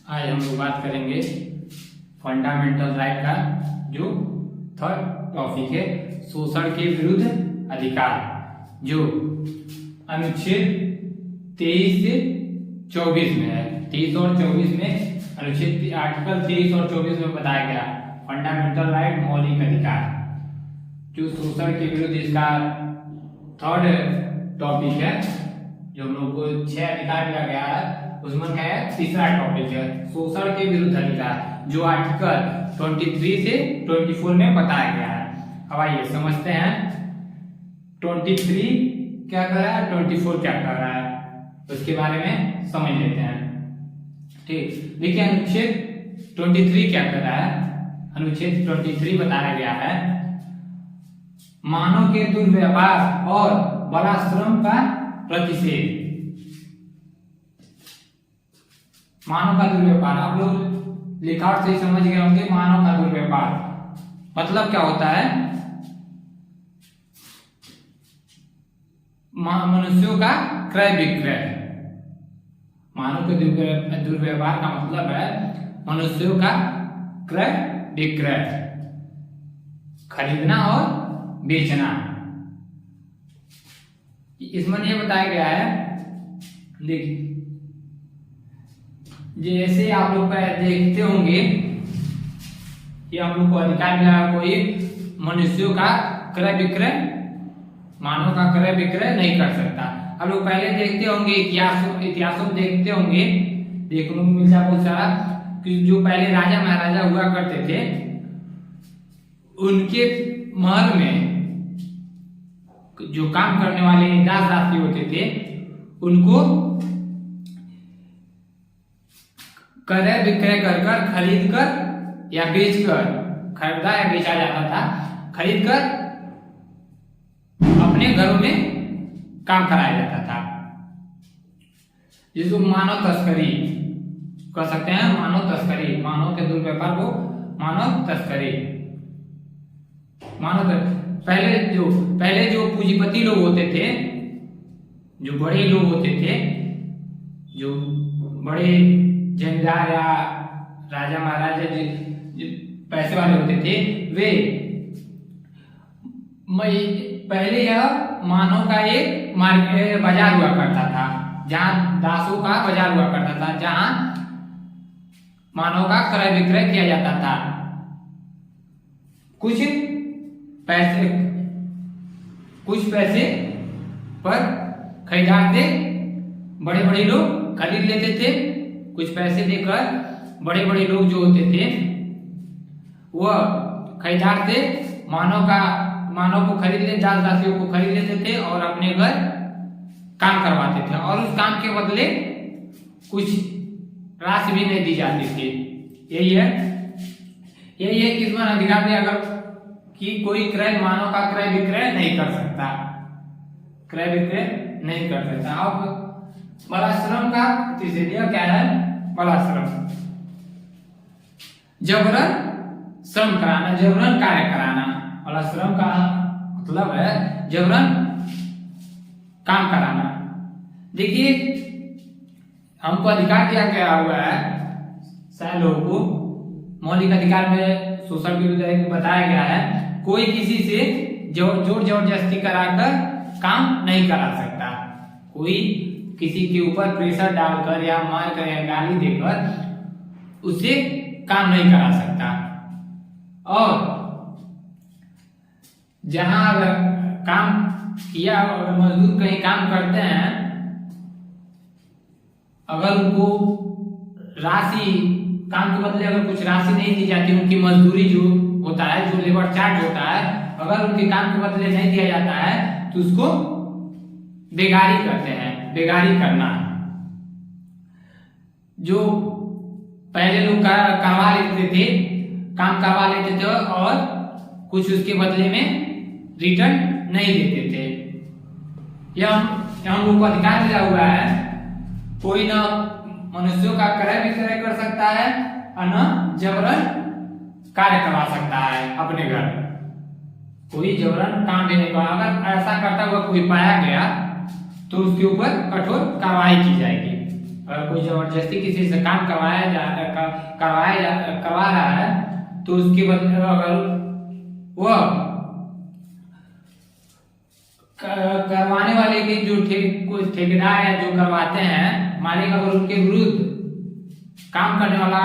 आज हम लोग बात करेंगे फंडामेंटल राइट का जो थर्ड टॉपिक है, शोषण के विरुद्ध अधिकार, जो अनुच्छेद 23 से 24 में है। 23 और 24 में अनुच्छेद आर्टिकल 23 और 24 में बताया गया फंडामेंटल राइट मौलिक अधिकार, जो शोषण के विरुद्ध इसका थर्ड टॉपिक है। जो हम लोग को 6 अधिकार दिया गया है उसमें क्या है, तीसरा टॉपिक है शोषण के विरुद्ध अधिकार, जो आर्टिकल 23 से 24 में बताया गया है। अब आइए समझते हैं 23 क्या कर रहा है, 24 क्या कर रहा है, उसके बारे में समझ लेते हैं। ठीक, देखिए अनुच्छेद 23 क्या कर रहा है। अनुच्छेद 23 बताया गया है मानव के दुर्व्यवहार और बलाश्रम का प्रतिषेध। मानव का दुर्व्यवहार, आप लोग लिखावट से समझ गए होंगे। मानव का दुर्व्यवहार मतलब क्या होता है, मनुष्यों का क्रय विक्रय। मानव के दुर्व्यवहार का मतलब है मनुष्यों का क्रय विक्रय, खरीदना और बेचना। इसमें यह बताया गया है, देखिए जैसे आप लोग देखते होंगे कि आप लोग को अधिकार मिला कोई मनुष्यों का क्रय विक्रय, मानव का क्रय विक्रय नहीं कर सकता। आप लोग पहले देखते होंगे इतिहासों में देखते होंगे, देखने को मिलता है बहुत सारा कि जो पहले राजा महाराजा हुआ करते थे उनके महल में जो काम करने वाले दास दासी होते थे उनको क्रय विक्रय कर खरीद कर या बेच कर, खरीदा या बेचा जाता था, खरीद कर अपने घरों में काम कराया जाता था, जिसको मानव तस्करी कह सकते हैं। मानव तस्करी, मानव के दुर्व्यवहार को मानव तस्करी। पहले जो पूंजीपति लोग होते थे, जो बड़े लोग होते थे, जो बड़े जमींदार या राजा महाराजा जो पैसे वाले होते थे, वे पहले यह मानव का एक मार्केट बाजार हुआ करता था, जहां दासों का बाजार हुआ करता था, जहां मानव का क्रय विक्रय किया जाता था। कुछ पैसे पर खरीदार थे, बड़े बड़े लोग खरीद लेते थे। कुछ पैसे देकर बड़े बड़े लोग जो होते थे वह खरीदार थे, मानव को खरीद ले, दास दासियों को खरीद लेते थे और अपने घर काम करवाते थे, और उस काम के बदले कुछ राशि भी नहीं दी जाती थी। यही है कि इसमें अधिकार दिया अगर कि कोई मानव का क्रय विक्रय नहीं कर सकता, क्रय विक्रय नहीं कर सकता। अब बलाश्रम का प्रतिषेध क्या है, बलाश्रम जबरन श्रम कराना, जबरन कार्य कराना। बलाश्रम का मतलब है जबरन काम कराना। देखिए हमको अधिकार दिया गया हुआ है सारे लोगों को, मौलिक अधिकार में शोषण के विरुद्ध बताया गया है कोई किसी से जोर जबरदस्ती कराकर काम नहीं करा सकता, कोई किसी के ऊपर प्रेशर डालकर या मारकर या गाली देकर उसे काम नहीं करा सकता। और जहां काम किया, अगर मजदूर कहीं काम करते हैं, अगर उनको राशि, काम के बदले अगर कुछ राशि नहीं दी जाती, उनकी मजदूरी जो होता है, जो लेबर चार्ज होता है, अगर उनके काम के बदले नहीं दिया जाता है तो उसको बेगारी कहते हैं, बेगारी करना। जो पहले लोग करवा लेते थे, काम करवा लेते थे और कुछ उसके बदले में रिटर्न नहीं देते थे। यह हम लोग को अधिकार दिया हुआ है, कोई न मनुष्यों का क्रय विक्रय कर सकता है और न जबरन कार्य करवा सकता है अपने घर, कोई जबरन काम भी नहीं करवा। अगर ऐसा करता हुआ कोई पाया गया तो उसके ऊपर कठोर कार्रवाई की जाएगी। अगर कोई जबरदस्ती किसी से काम करवा रहा है तो उसके बदले अगर वह करवाने वाले के जो कोई ठेकेदार है जो करवाते हैं मालिक, अगर उनके विरुद्ध काम करने वाला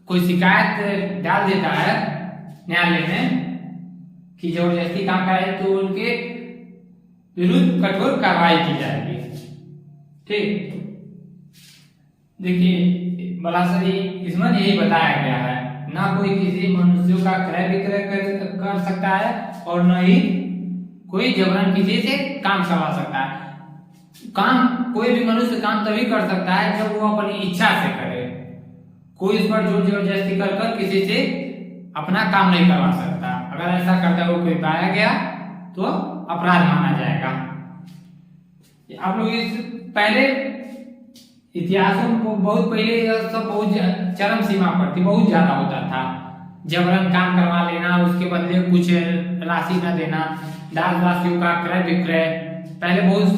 कोई शिकायत डाल देता है न्यायालय में कि जबरदस्ती काम करे तो उनके विरुद्ध कठोर कार्रवाई की जाएगी। ठीक, देखिए बलात्कारी इसमें यही बताया गया है, ना कोई किसी मनुष्य का क्रय विक्रय कर सकता है और न ही कोई जबरन किसी से काम करवा सकता है। काम कोई भी मनुष्य काम तभी कर सकता है जब वो अपनी इच्छा से करे। कोई इस पर जोर जबरदस्ती कर किसी से अपना काम नहीं करवा सकता। अगर ऐसा करता हुआ कोई पाया गया तो अपराध माना जाएगा। आप लोग इस पहले इतिहासों को बहुत पहले सब बहुत चरम सीमा पर थी, बहुत ज्यादा होता था जबरन काम करवा लेना, उसके बदले कुछ राशि न देना, दास दासियों का क्रय विक्रय पहले बहुत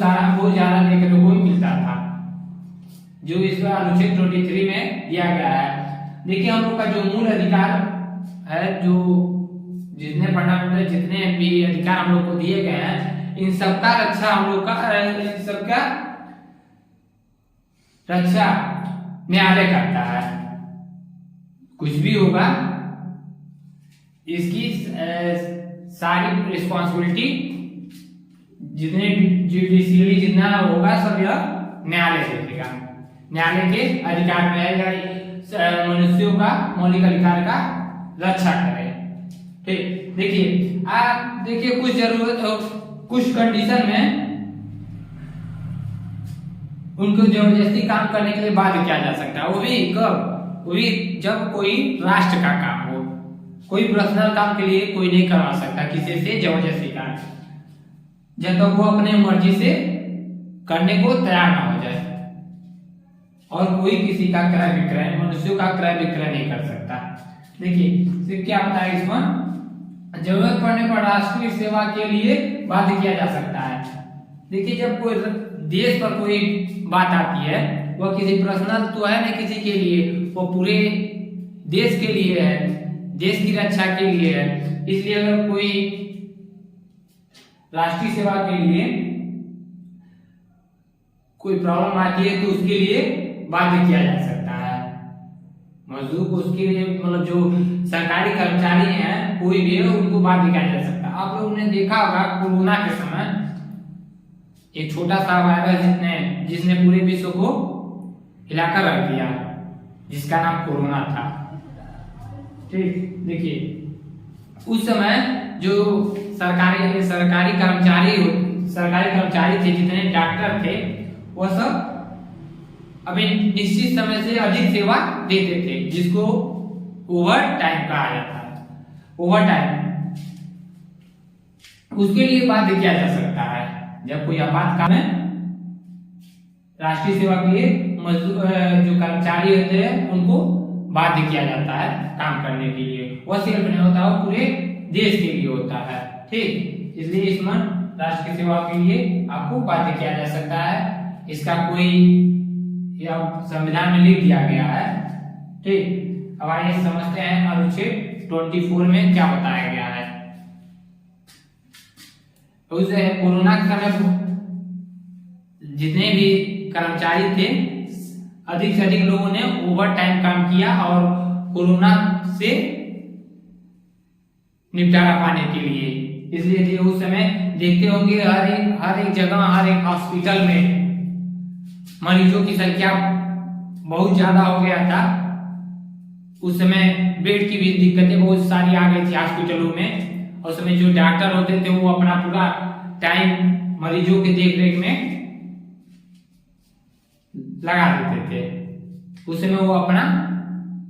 ज्यादा देखने को मिलता था, जो इस अनुच्छेद 23 में दिया गया है। देखिए हम लोग का जो मूल अधिकार है, जो जितने भी अधिकार हम लोग को दिए गए हैं, इन सबका रक्षा हम लोग का इन सबका रक्षा न्यायालय करता है। कुछ भी होगा इसकी सारी रिस्पॉन्सिबिलिटी जितने जुडिशियली जितना होगा सब यह न्यायालय देखेगा। न्यायालय के अधिकार में है मनुष्यों का मौलिक अधिकार का रक्षा करे। ठीक, देखिए आप देखिए कुछ कंडीशन में उनको जबरदस्ती काम करने के लिए बाध्य किया जा सकता है। वो भी कब? वो भी जब कोई राष्ट्र का काम हो। कोई पर्सनल काम के लिए कोई नहीं करवा सकता किसी से जबरदस्ती काम, जब तक वो अपने मर्जी से करने को तैयार ना हो जाए। और कोई किसी का क्रय विक्रय, मनुष्यों का क्रय विक्रय नहीं कर सकता। देखिए क्या होता है इसमें, जरूरत पड़ने पर राष्ट्रीय सेवा के लिए बाध्य किया जा सकता है। देखिए जब कोई देश पर कोई बात आती है, वह किसी पर्सनल तो है नहीं किसी के लिए, वो पूरे देश के लिए है, देश की रक्षा के लिए है। इसलिए अगर कोई राष्ट्रीय सेवा के लिए कोई प्रॉब्लम आती है तो उसके लिए बाध्य किया जा सकता है। मजदूर को उसके लिए मतलब जो सरकारी कर्मचारी हैं कोई भी है उनको बाध्य किया जा सकता है। आप लोगों ने देखा होगा कोरोना के समय एक छोटा सा वायरस जिसने पूरे विश्व को हिलाकर रख दिया, जिसका नाम कोरोना था। ठीक, देखिए उस समय जो सरकारी कर्मचारी थे, जितने डॉक्टर थे, वह सब अभी निश्चित समय से अधिक सेवा देते थे, जिसको ओवर टाइम कहा जाता है। ओवर टाइम उसके लिए बाध्य किया जा सकता है। जब कोई आपातकाल में राष्ट्रीय सेवा के लिए जो कर्मचारी होते हैं उनको बाध्य किया जाता है काम करने के लिए। वह सिर्फ नहीं होता, वो पूरे देश के लिए होता है। ठीक, इसलिए इसमें राष्ट्र की सेवा के लिए आपको बाध्य किया जा सकता है। इसका कोई संविधान में लिख दिया गया है। ठीक, अब आइए समझते हैं अनुच्छेद 24 में क्या बताया गया है। उस कोरोना के समय जितने भी कर्मचारी थे, अधिक से अधिक लोगों ने ओवर टाइम काम किया और कोरोना से निपटारा पाने के लिए। इसलिए उस समय देखते होंगे हर एक जगह, हर एक हॉस्पिटल में मरीजों की संख्या बहुत ज्यादा हो गया था। उस समय बेड की भी दिक्कतें बहुत सारी आ गई थी हॉस्पिटलों में। उस समय जो डॉक्टर होते थे वो अपना पूरा टाइम मरीजों के देख रेख में लगा देते थे। उस समय वो अपना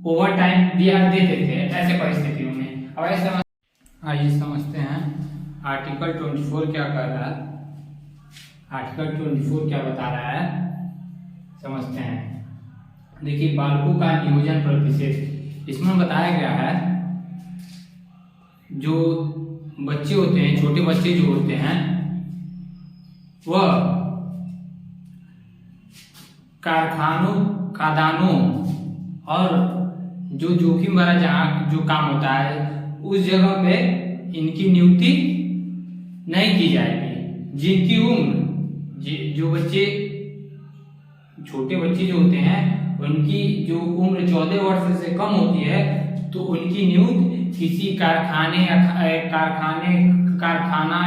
ओवर टाइम देते थे ऐसे परिस्थितियों में। अब ऐसे आइए समझते हैं आर्टिकल 24 क्या कर रहा है। आर्टिकल 24 क्या बता रहा है समझते हैं। देखिए बालकों का नियोजन प्रतिशत इसमें बताया गया है। जो बच्चे होते हैं, छोटे बच्चे जो होते हैं, वह कारखानों, खदानों और जो जोखिम भरा जहाँ जो काम होता है उस जगह पे इनकी नियुक्ति नहीं की जाएगी। जिनकी उम्र जो बच्चे छोटे बच्चे जो होते हैं उनकी जो उम्र 14 वर्ष से कम होती है तो उनकी नियुक्ति किसी कारखाना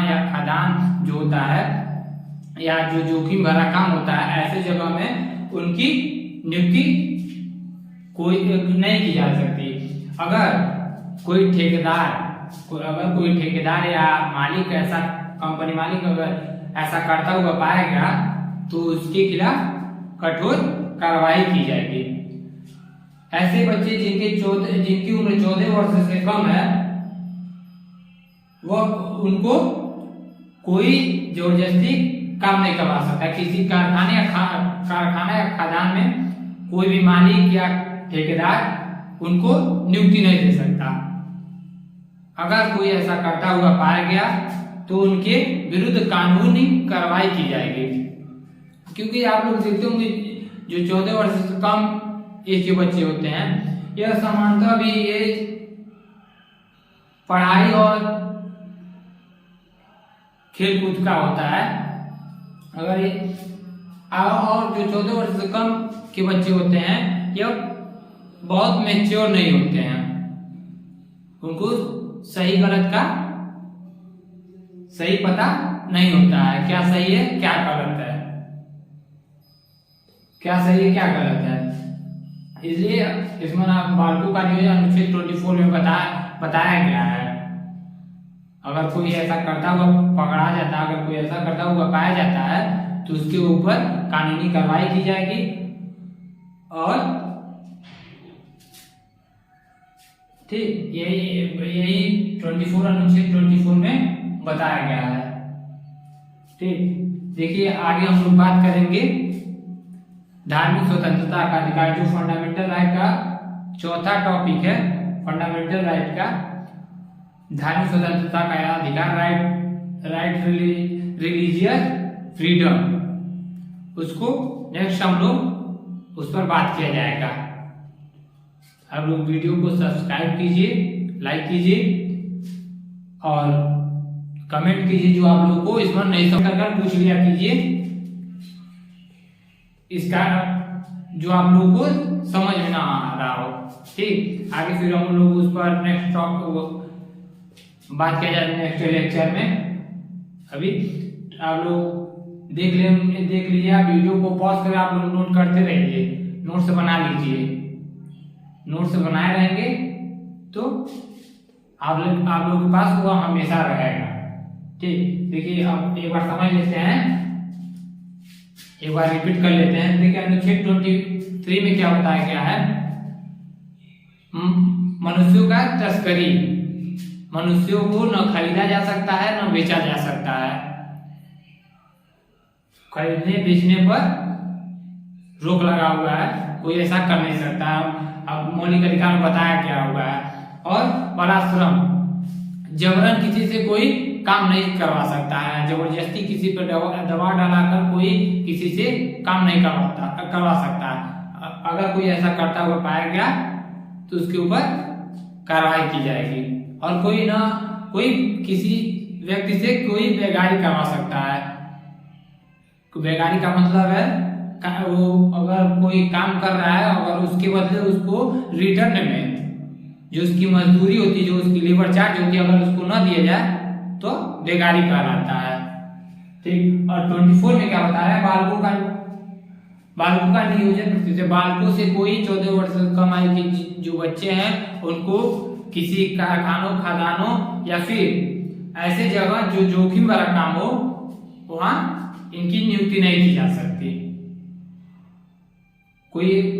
या खदान जो होता है या जो जोखिम भरा काम होता है ऐसे जगह में उनकी नियुक्ति कोई नहीं की जा सकती। अगर कोई ठेकेदार या मालिक, ऐसा कंपनी मालिक अगर ऐसा करता हुआ पाएगा तो उसके खिलाफ कठोर कार्रवाई की जाएगी। ऐसे बच्चे जिनकी उम्र 14 वर्ष से कम है वह उनको कोई जबरदस्ती काम नहीं करवा सकता। किसी कारखाना या खदान में कोई भी मालिक या ठेकेदार उनको नियुक्ति नहीं दे सकता। अगर कोई ऐसा करता हुआ पाया गया तो उनके विरुद्ध कानूनी कार्रवाई की जाएगी। क्योंकि आप लोग देखते होंगे जो 14 वर्ष से कम एज के बच्चे होते हैं यह सामान्यतः भी ये पढ़ाई और खेल कूद का होता है। अगर ये और जो 14 वर्ष से कम के बच्चे होते हैं यह बहुत मैच्योर नहीं होते हैं, उनको सही गलत का सही पता नहीं होता है, क्या सही है क्या गलत है, क्या सही है क्या गलत है। इसलिए इसमें बालकों का नियोजन अनुच्छेद 24 में बताया गया है। अगर कोई ऐसा करता हुआ पकड़ा जाता है, अगर कोई ऐसा करता हुआ पाया जाता है तो उसके ऊपर कानूनी कार्रवाई की जाएगी और ठीक यही 24 अनुच्छेद 24 में बताया गया है। ठीक, देखिए आगे हम लोग बात करेंगे धार्मिक स्वतंत्रता का अधिकार, जो फंडामेंटल राइट का चौथा टॉपिक है। फंडामेंटल राइट का धार्मिक स्वतंत्रता का अधिकार, राइट रिलीजियस फ्रीडम, उसको नेक्स्ट हम लोग उस पर बात किया जाएगा। आप लोग वीडियो को सब्सक्राइब कीजिए, लाइक कीजिए और कमेंट कीजिए जो आप लोगों को इसमें नहीं समझ कर पूछ लिया कीजिए, इसका जो आप लोगों को समझ में ना आ रहा हो। ठीक, आगे फिर हम लोग उस पर नेक्स्ट टॉपिक बात किया जाए नेक्स्ट लेक्चर में। अभी आप लोग देख लीजिए, वीडियो को पॉज कर आप लोग नोट करते रहिए, नोट्स बना लीजिए। नोट्स बनाए रहेंगे तो आप लोग के पास वो हमेशा रहेगा। ठीक, देखिए अब एक बार समझ लेते हैं, एक बार रिपीट कर लेते हैं। देखिए अनुच्छेद 23 में क्या बताया गया है, मनुष्यों का तस्करी, मनुष्यों को न खरीदा जा सकता है न बेचा जा सकता है। खरीदने बेचने पर रोक लगा हुआ है, कोई ऐसा कर नहीं सकता। अब मौलिक अधिकार में बताया क्या हुआ है। और बलात्श्रम, जबरन किसी से कोई काम नहीं करवा सकता है, जबरदस्ती किसी पर दबाव डालाकर कोई किसी से काम नहीं करवा सकता है। अगर कोई ऐसा करता हुआ पाया गया तो उसके ऊपर कार्रवाई की जाएगी। और कोई किसी व्यक्ति से कोई बेगारी करवा सकता है। बेगारी का मतलब है वो अगर कोई काम कर रहा है अगर उसके बदले उसको रिटर्न में जो उसकी मजदूरी होती है, जो उसकी लेबर चार्ज होती है, अगर उसको न दिया जाए तो बेगारी कहलाता है। ठीक, और 24 में क्या बताया, बालकों का नियोजन, बालकों से कोई 14 वर्ष से कम आयु के जो बच्चे हैं उनको किसी कारखानों, खदानों या फिर ऐसे जगह जो जोखिम भरा काम हो वहां इनकी नियुक्ति नहीं की जा सकती। कोई